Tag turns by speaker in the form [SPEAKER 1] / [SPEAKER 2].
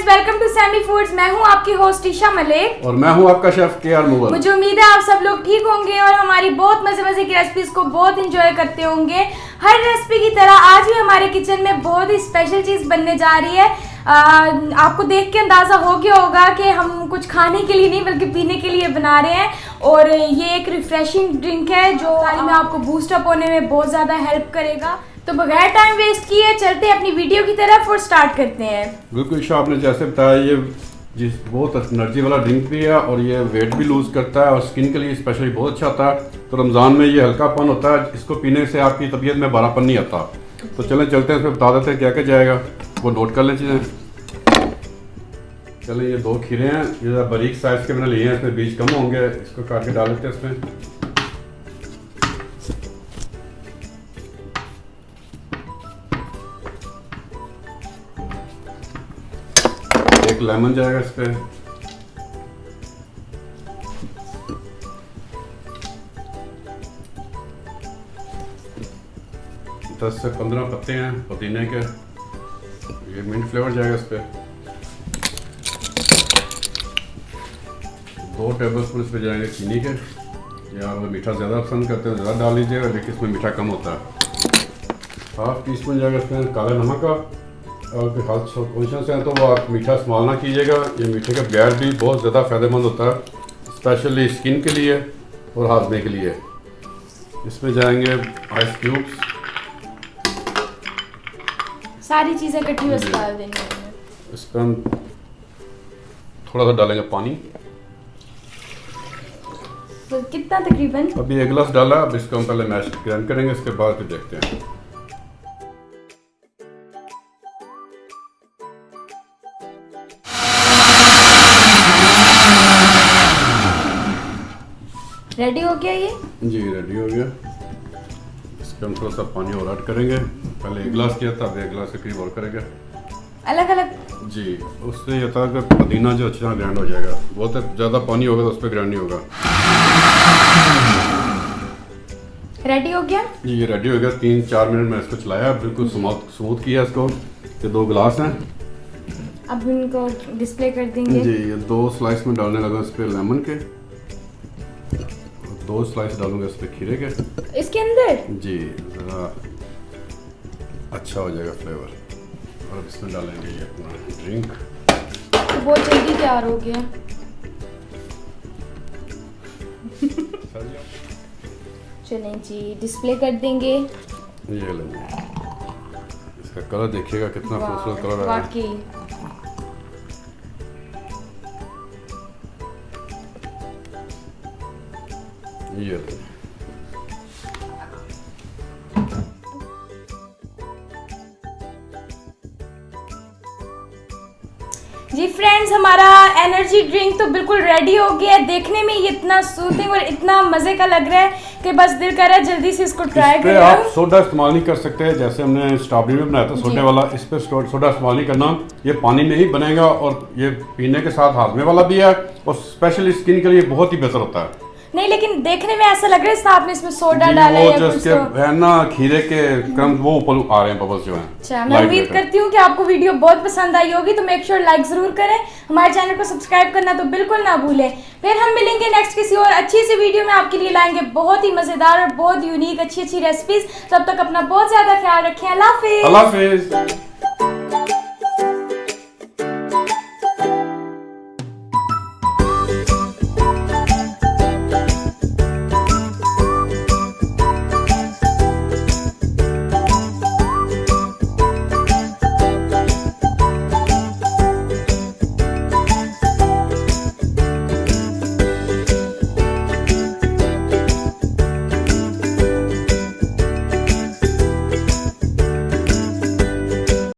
[SPEAKER 1] Welcome to Sami foods. मैं हूं आपकी होस्ट ईशा मलिक
[SPEAKER 2] और मैं हूं आपका शेफ के.आर. मुगल।
[SPEAKER 1] मुझे उम्मीद है आप सब लोग ठीक होंगे और हमारी बहुत मजे की रेसिपीज को बहुत इंजॉय करते होंगे। हर रेसिपी की तरह आज भी हमारे किचन में बहुत ही स्पेशल चीज बनने जा रही है। आपको देख के अंदाजा हो गया होगा कि हम कुछ खाने के लिए नहीं बल्कि पीने के लिए बना रहे हैं और ये एक रिफ्रेशिंग ड्रिंक है जो में आपको बूस्ट अप होने में बहुत ज़्यादा हेल्प करेगा। तो बगैर टाइम वेस्ट किए चलते अपनी वीडियो की तरफ और स्टार्ट करते हैं।
[SPEAKER 2] बिल्कुल ईशा, आपने जैसे बताया ये बहुत एनर्जी वाला ड्रिंक भी है और ये वेट भी लूज़ करता है और स्किन के लिए स्पेशली बहुत अच्छा होता है। तो रमज़ान में ये हल्कापन होता है, इसको पीने से आपकी तबीयत में बारापन नहीं आता। तो चलें चलते हैं, इसमें बता देते हैं क्या क्या जाएगा, वो नोट कर लें चीज़ें। चलें, ये 2 खीरे हैं, ये बारीक साइज़ के मैंने लिए हैं, इसमें बीज कम होंगे, इसको काट के डाल देते हैं इसमें। एक लेमन जाएगा इस पे, दस से 15 पत्ते हैं पुदीने के, ये मिंट फ्लेवर जाएगा इस पे। 2 टेबलस्पून इस पे जाएंगे चीनी के, या आप मीठा ज़्यादा पसंद करते हैं ज़्यादा डाल लीजिएगा, लेकिन इसमें मीठा कम होता है। 1/2 टीस्पून जाएगा इसमें काला नमक का, और कोई हाथ कॉन्शियस है तो वो आप मीठा इस्तेमाल ना कीजिएगा, ये मीठे के बगैर भी बहुत ज़्यादा फ़ायदेमंद होता है, स्पेशली स्किन के लिए और हाजमे के लिए। इसमें जाएंगे आइस क्यूब्स,
[SPEAKER 1] सारी चीज़ें इकट्ठी बस डाल देंगे।
[SPEAKER 2] इस पर हम थोड़ा सा डालेंगे पानी।
[SPEAKER 1] तो कितना तकरीबन?
[SPEAKER 2] अभी 1 गिलास डाला, अब इसको हम पहले मैश ग्राइंड करेंगे, इसके बाद फिर देखते हैं।
[SPEAKER 1] रेडी हो गया ये? जी
[SPEAKER 2] रेडी हो गया। इसके हम थोड़ा सा पानी और ऐड करेंगे, पहले 1 गिलास किया था, अब 1 गिलास के करीब और करेंगे
[SPEAKER 1] अलग अलग।
[SPEAKER 2] जी, उससे ये था कि पुदीना जो अच्छी तरह ग्राइंड हो जाएगा, बहुत ज़्यादा पानी होगा तो उस पर ग्राइंड नहीं होगा।
[SPEAKER 1] रेडी हो गया
[SPEAKER 2] जी, ये रेडी हो गया। 3-4 मिनट में इसको चलाया, बिल्कुल स्मूथ किया इसको। ये 2 गिलास हैं,
[SPEAKER 1] अब इनको डिस्प्ले कर देंगे।
[SPEAKER 2] जी, ये 2 स्लाइस में डालने लगा इस पे लेमन के, 2 स्लाइस डालूंगा इस पे खीरे के
[SPEAKER 1] इसके अंदर। जी,
[SPEAKER 2] ज़रा अच्छा हो जाएगा फ्लेवर। और इसमें डालेंगे ये अपना ड्रिंक।
[SPEAKER 1] तो बहुत जल्दी तैयार हो गया। चलें जी, डिस्प्ले कर देंगे।
[SPEAKER 2] ये लेंगे, इसका कलर देखिएगा कितना खूबसूरत कलर है।
[SPEAKER 1] वाकई
[SPEAKER 2] ये
[SPEAKER 1] जी फ्रेंड्स, हमारा एनर्जी ड्रिंक तो बिल्कुल रेडी हो गया है। देखने में ये इतना सूथिंग और इतना मजे का लग रहा है कि बस दिल कर रहा है जल्दी से इसको ट्राई करें।
[SPEAKER 2] आप सोडा इस्तेमाल नहीं कर सकते, जैसे हमने स्ट्रॉबेरी में बनाया था सोडे वाला, इस पे सोडा इस्तेमाल नहीं करना। ये पानी में ही बनेगा और ये पीने के साथ हाजमे वाला भी है और स्पेशली स्किन के लिए बहुत ही बेहतर होता है।
[SPEAKER 1] नहीं, लेकिन देखने में ऐसा लग रहा है आपने इसमें सोडा डाला है या कुछ तो
[SPEAKER 2] है ना, खीरे के क्रम वो ऊपर आ रहे हैं बबल्स जो हैं।
[SPEAKER 1] अच्छा, मैं उम्मीद करती हूँ कि आपको वीडियो बहुत पसंद आई होगी, तो मेक श्योर लाइक जरूर करें, हमारे चैनल को सब्सक्राइब करना तो बिल्कुल ना भूलें। फिर हम मिलेंगे नेक्स्ट किसी और अच्छी सी वीडियो में, आपके लिए लाएंगे बहुत ही मजेदार और बहुत यूनिक अच्छी रेसिपीज। तब तक अपना बहुत ज्यादा ख्याल रखें। अल्लाह हाफिज।